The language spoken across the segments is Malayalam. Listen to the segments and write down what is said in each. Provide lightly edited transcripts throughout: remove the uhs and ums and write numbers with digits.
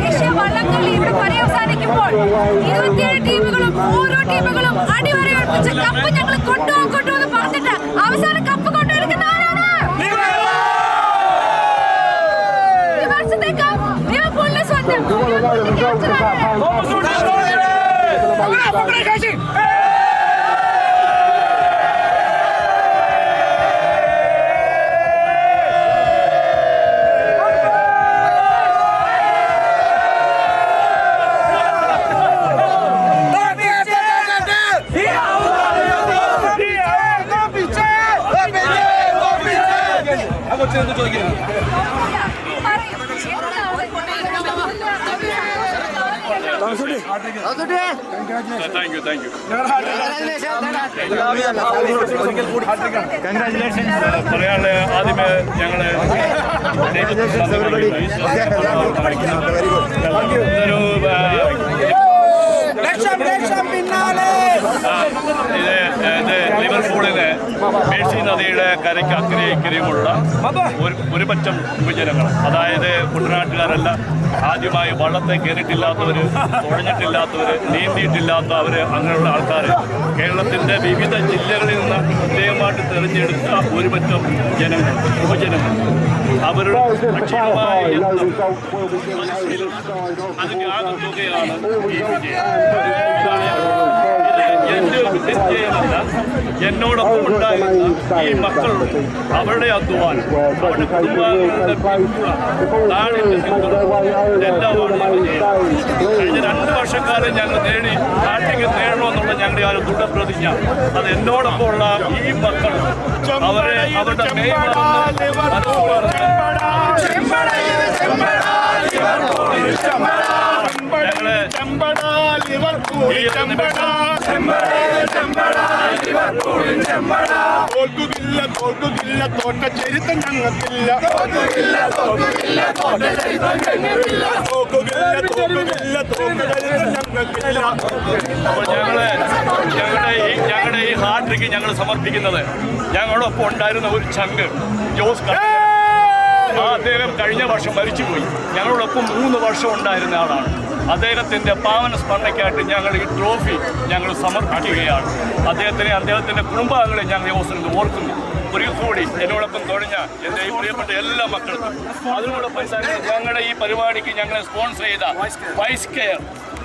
ദേശീയ വള്ളംകളി ഇവിടെ പര്യവസാനിക്കുമ്പോൾ 27 ടീമുകളും ഓരോ ടീമുകളും അടിവരയിൽപ്പിച്ച് കപ്പ് ഞങ്ങൾ കൊണ്ടുപോകുമെന്ന് പറഞ്ഞിട്ട് അവസാനം കപ്പ് കൊണ്ടുവരുന്ന ആരാണ്? ഈ വർഷത്തേക്ക് ലിവർപൂളിന്റെ സ്വന്തം പറയാനുള്ള ആദ്യമേ ഞങ്ങള് ലിവർപൂളിന് മേഴ്സി നദിയുടെ കരയ്ക്ക് അക്കരെ ഇക്കരയുമുള്ള ഒരു പറ്റം യുവജനങ്ങൾ, അതായത് കുട്ടനാട്ടുകാരല്ല, ആദ്യമായി വള്ളത്തെ കയറിയിട്ടില്ലാത്തവർ, തുഴഞ്ഞിട്ടില്ലാത്തവർ, നീന്തിയിട്ടില്ലാത്തവർ, അങ്ങനെയുള്ള ആൾക്കാർ കേരളത്തിൻ്റെ വിവിധ ജില്ലകളിൽ നിന്ന് പ്രത്യേകമായിട്ട് തിരഞ്ഞെടുത്ത ഒരു പറ്റം ജനങ്ങൾ, യുവജനങ്ങൾ, അവരുടെ അക്ഷരമായ അതിൻ്റെ ആകെ തുകയാണ് ഈ വിജയമല്ല. എന്നോടൊപ്പം ഉണ്ടായിരുന്ന ഈ മക്കൾ, അവരുടെ അധ്വാനം, അവരുടെ കുടുംബങ്ങളുടെ നാടിൻ്റെ കഴിഞ്ഞ 2 വർഷക്കാലം ഞങ്ങൾ നേടി നാട്ടിൽ നേടണമെന്നുള്ള ഞങ്ങളുടെ ആ ദൃഢപ്രതിജ്ഞ, അത് എന്നോടൊപ്പം ഉള്ള ഈ മക്കൾ അവരുടെ തോൽക്കുകില്ല തോറ്റ ചരിത്രം ഞങ്ങൾക്കില്ല, ഞങ്ങളുടെ ഈ ഹാട്രിക്ക് ഞങ്ങൾ സമർപ്പിക്കുന്നത് ഞങ്ങളോടൊപ്പം ഉണ്ടായിരുന്ന ഒരു ചങ്ക് ജോസ്, അദ്ദേഹം കഴിഞ്ഞ വർഷം മരിച്ചുപോയി. ഞങ്ങളോടൊപ്പം 3 വർഷം ഉണ്ടായിരുന്ന ആളാണ്. അദ്ദേഹത്തിൻ്റെ പാവന സ്മരണയ്ക്കായിട്ട് ഞങ്ങൾ ഈ ട്രോഫി ഞങ്ങൾ സമർപ്പിക്കുകയാണ്. അദ്ദേഹത്തിൻ്റെ കുടുംബാംഗങ്ങളെ ഞങ്ങൾ ഈ അവസരത്തിൽ ഓർക്കുന്നു. ഒരിക്കൽ കൂടി എന്നോടൊപ്പം തുഴഞ്ഞ എൻ്റെ ഈ പ്രിയപ്പെട്ട എല്ലാ മക്കൾക്കും, അതിനോടൊപ്പം ഞങ്ങളുടെ ഈ പരിപാടിക്ക് ഞങ്ങളെ സ്പോൺസർ ചെയ്ത wise care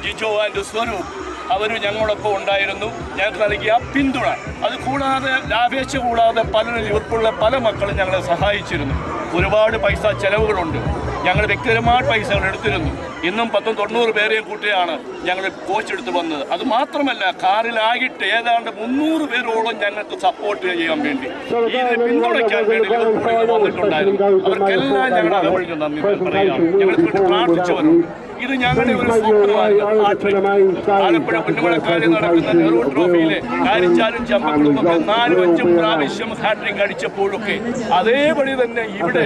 Jijo and Swaroop, അവരും ഞങ്ങളോടൊപ്പം ഉണ്ടായിരുന്നു. ഞങ്ങൾക്ക് നൽകിയ പിന്തുണ, അത് കൂടാതെ ലാഭേച്ഛ കൂടാതെ പലരും ലിവർപൂളിലെ പല മക്കളും ഞങ്ങളെ സഹായിച്ചിരുന്നു. ഒരുപാട് പൈസ ചെലവുകളുണ്ട്. ഞങ്ങൾ വ്യക്തിപരമായിട്ട് പൈസകൾ എടുത്തിരുന്നു. ഇന്നും 90 പേരെയും കൂട്ടിയാണ് ഞങ്ങൾ കോച്ച് എടുത്ത് വന്നത്. അത് മാത്രമല്ല, കാറിലായിട്ട് ഏതാണ്ട് 300 പേരോളം ഞങ്ങൾക്ക് സപ്പോർട്ട് ചെയ്യാൻ വേണ്ടി, ഇതിനെ പിന്തുണയ്ക്കാൻ വേണ്ടി ലിവർപൂളിൽ വന്നിട്ടുണ്ടായിരുന്നു. അവർക്കെല്ലാം ഞങ്ങൾ അകമഴിഞ്ഞ് നന്ദി പറയുകയാണ്. ഞങ്ങൾക്ക് വേണ്ടി പ്രാർത്ഥിച്ചവരുണ്ട്. ഇത് ഞങ്ങളുടെ ഒരു സ്വപ്നമായിരുന്നു. ആലപ്പുഴ പുന്നമടക്കാരിൽ നടക്കുന്ന നെഹ്റു ട്രോഫിയിലെ കാരിച്ചാലും ചമ്പക്കുളമൊക്കെ 4-5 പ്രാവശ്യം ഹാട്രിക് അടിച്ചപ്പോഴൊക്കെ അതേപടി തന്നെ ഇവിടെ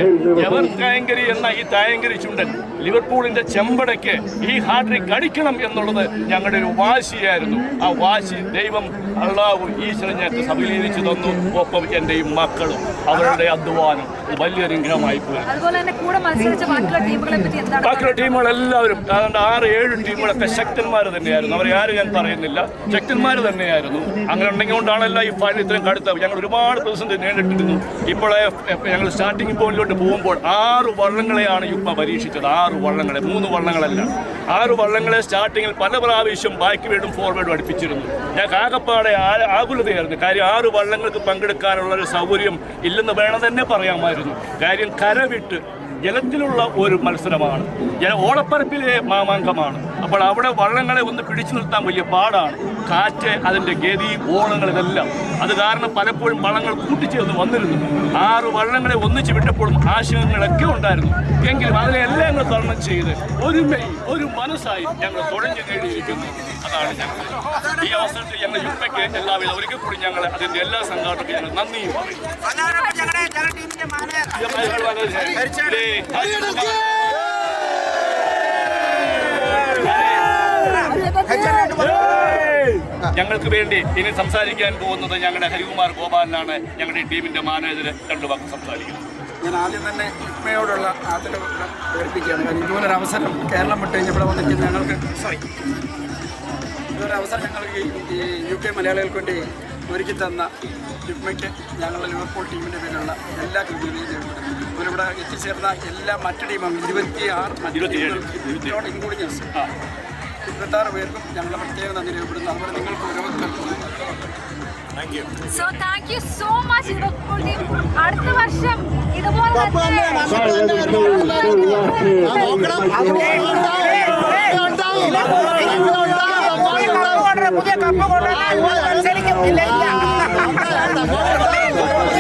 എവർ തായങ്കരി എന്ന ഈ തായങ്കരി ചുണ്ടൻ ലിവർപൂളിന്റെ ചെമ്പടയ്ക്ക് ഈ ഹാട്രിക് അടിക്കണം എന്നുള്ളത് ഞങ്ങളുടെ ഒരു വാശിയായിരുന്നു. ആ വാശി ദൈവം അള്ളാഹു ഈശ്വരൻ ഞങ്ങൾക്ക് സഫലീകരിച്ചു തന്നു. ഒപ്പം എൻ്റെ ഈ മക്കളും അവരുടെ അധ്വാനം വലിയൊരനുഗ്രഹമായി പോയി. ബാക്കിയുള്ള ടീമുകളെല്ലാവരും അതുകൊണ്ട് 6-7 ടീമുകളൊക്കെ ശക്തന്മാർ തന്നെയായിരുന്നു. അവരാരും ഞാൻ പറയുന്നില്ല, ശക്തന്മാർ തന്നെയായിരുന്നു. അങ്ങനെ ഉണ്ടെങ്കിൽ കൊണ്ടാണല്ലോ ഈ ഫൈനൽ ഇത്രയും കടുത്ത. ഞങ്ങൾ ഒരുപാട് പ്രതിസന്ധി നേരിട്ടിരുന്നു. ഇപ്പോഴേ ഞങ്ങൾ സ്റ്റാർട്ടിംഗ് പോയിന്റിലോട്ട് പോകുമ്പോൾ 6 വള്ളങ്ങളെയാണ് യുപ്പ പരീക്ഷിച്ചത്. 6 വള്ളങ്ങളെ, 3 വള്ളങ്ങളല്ല, 6 വള്ളങ്ങളെ സ്റ്റാർട്ടിങ്ങിൽ പല പ്രാവശ്യം ബാക്ക്വേർഡും ഫോർവേഡും അടുപ്പിച്ചിരുന്നു. ഞങ്ങൾക്ക് ആകപ്പാടെ ആകുലതയായിരുന്നു. കാര്യം 6 വള്ളങ്ങൾക്ക് പങ്കെടുക്കാനുള്ളൊരു സൗകര്യം ഇല്ലെന്ന് വേണം തന്നെ പറയാമായിരുന്നു. കാര്യം കരവിട്ട് ജലത്തിലുള്ള ഒരു മത്സരമാണ്, ഓളപ്പരപ്പിലെ മാമാങ്കമാണ്. അപ്പോൾ അവിടെ വള്ളങ്ങളെ ഒന്ന് പിടിച്ചു നിർത്താൻ വലിയ പാടാണ്. കാറ്റ്, അതിൻ്റെ ഗതി, ഓളങ്ങൾ, ഇതെല്ലാം. അത് കാരണം പലപ്പോഴും വള്ളങ്ങൾ കൂട്ടിച്ചേർന്ന് വന്നിരുന്നു. 6 വള്ളങ്ങളെ ഒന്നിച്ച് വിട്ടപ്പോഴും ആശയങ്ങളൊക്കെ ഉണ്ടായിരുന്നു. എങ്കിലും അതിനെല്ലാം ഞങ്ങൾ തരണം ചെയ്ത് ഒരു മനസ്സായി ഞങ്ങൾ തുഴഞ്ഞു നേടിയിരിക്കുന്നു. അതാണ് ഞങ്ങൾ ഈ അവസരത്തിൽ ഞങ്ങൾ യുപ്പയ്ക്ക് എല്ലാവിധ ഒരിക്കൽ കൂടി ഞങ്ങൾ അതിൻ്റെ എല്ലാ സംഘാടകർക്കും ഞങ്ങൾ നന്ദിയും പറയും. ഞങ്ങൾക്ക് വേണ്ടി ഇനി സംസാരിക്കാൻ പോകുന്നത് ഞങ്ങളുടെ ഹരികുമാർ ഗോപാലനാണ്. ഞങ്ങളുടെ ടീമിന്റെ മാനേജർ 2 വാക്ക് സംസാരിക്കുന്നത്. ഞാൻ ആദ്യം തന്നെ ഇഗ്മയോടുള്ള ആദരവ് പ്രകടിപ്പിക്കുകയാണ്. കാരണം ഇതുപോലൊരു അവസരം കേരളം വിട്ട് കഴിഞ്ഞ് ഇവിടെ വന്നിട്ട് ഞങ്ങൾക്ക് ഇതൊരു അവസരം ഞങ്ങൾക്ക് ഈ UK മലയാളികൾക്ക് വേണ്ടി ഒരുക്കി തന്ന ഇഗ്മയ്ക്ക് ഞങ്ങളുടെ ലിവർപൂൾ ടീമിൻ്റെ പേരിലുള്ള എല്ലാ കൃത്യതയും ഇവിടെ എത്തിച്ചേർന്ന എല്ലാ മറ്റ് ടീമും 26 ഇൻക്ലൂഡിങ് 26 പേർക്കും ഞങ്ങളുടെ പ്രത്യേക നന്ദി രേഖപ്പെടുന്നു. അതുപോലെ നിങ്ങൾക്ക് ഓരോരുത്തർക്കും So thank you so much Liverpool team. അടുത്ത വർഷം ഇതുപോലെ തന്നെ പുതിയ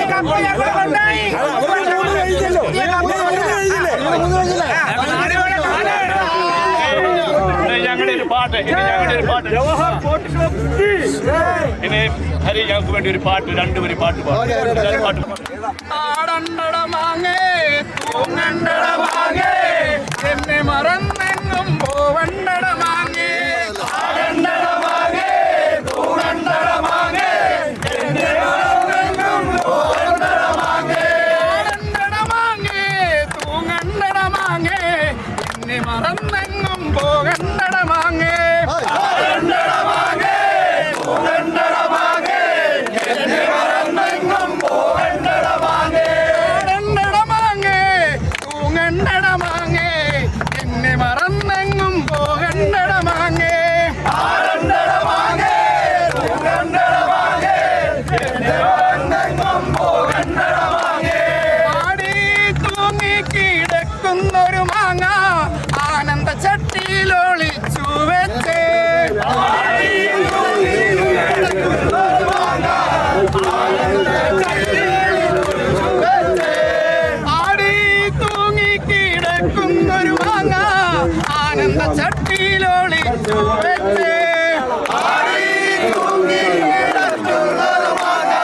കപ്പ് ഞങ്ങളുടെ ഒരു പാട്ട് ഇനി ഹരി ഞങ്ങൾക്ക് വേണ്ടി ഒരു പാട്ട് 2 വരി പാട്ട് പാട്ട് ആടണ്ടടമാങ്ങേ തൂങ്ങണ്ടടമാങ്ങേ എന്നെ മറന്നെങ്ങും പോവണ്ടടമാങ്ങേ ആടണ്ടടമാങ്ങേ തൂങ്ങണ്ടടമാങ്ങേ എന്നെ മറന്നെങ്ങും പോവണ്ടടമാങ്ങേ ആടണ്ടടമാങ്ങേ തൂങ്ങണ്ടടമാങ്ങേ എന്നെ മറന്നെങ്ങും പോകണ്ടടമാങ്ങേ ആടണ്ടടമാങ്ങേ തൂങ്ങണ്ടടമാങ്ങേ എന്നെ മറന്നെങ്ങും പോകണ്ടടമാങ്ങേ ആടണ്ടടമാങ്ങേ തൂങ്ങണ്ടടമാങ്ങേ എന്നെ മറന്നെങ്ങും പോകണ്ടടമാങ്ങേ ആടണ്ടടമാങ്ങേ തൂങ്ങണ്ടടമാങ്ങേ എന്നെ മറന്നെങ്ങും പോകണ്ടടമാങ്ങേ ആടി തൂങ്ങി കിടക്കുന്നൊരു മാങ്ങ ആനന്ദ ചട്ടിയിലൊളിച്ചു വെച്ചേ ആടി തൂങ്ങി കിടക്കുന്നൊരു മാങ്ങ ആനന്ദ ചട്ടിയിലൊളിച്ചു വെച്ചേ ആടി തൂങ്ങി കിടക്കുന്നൊരു മാങ്ങ ആനന്ദ ചട്ടിയിലൊളിച്ചു വെച്ചേ ആടി തൂങ്ങി കിടക്കുന്നൊരു മാങ്ങ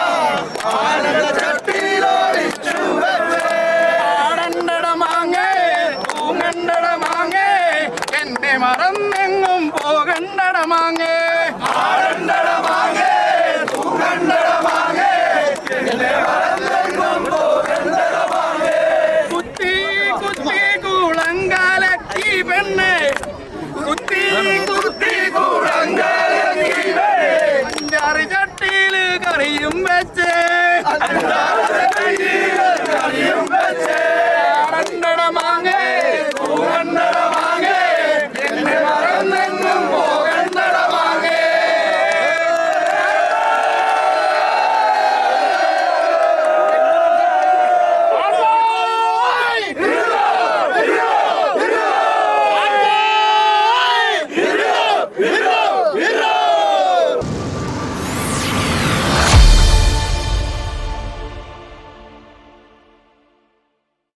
ആനന്ദ ചട്ടിയിലൊളിച്ചു വെച്ചേ ആടണ്ടടമാങ്ങേ തൂങ്ങണ്ടടമാങ്ങേ എന്നെ മറന്നെങ്ങും പോകണ്ടടമാങ്ങേ ആടണ്ടടമാങ്ങേ തൂങ്ങണ്ടടമാങ്ങേ എന്നെ മറന്നെങ്ങും പോകണ്ടടമാങ്ങേ കുത്തി കുത്തി കുളങ്കാലക്കി പെണ്ണെ കുത്തി കുത്തി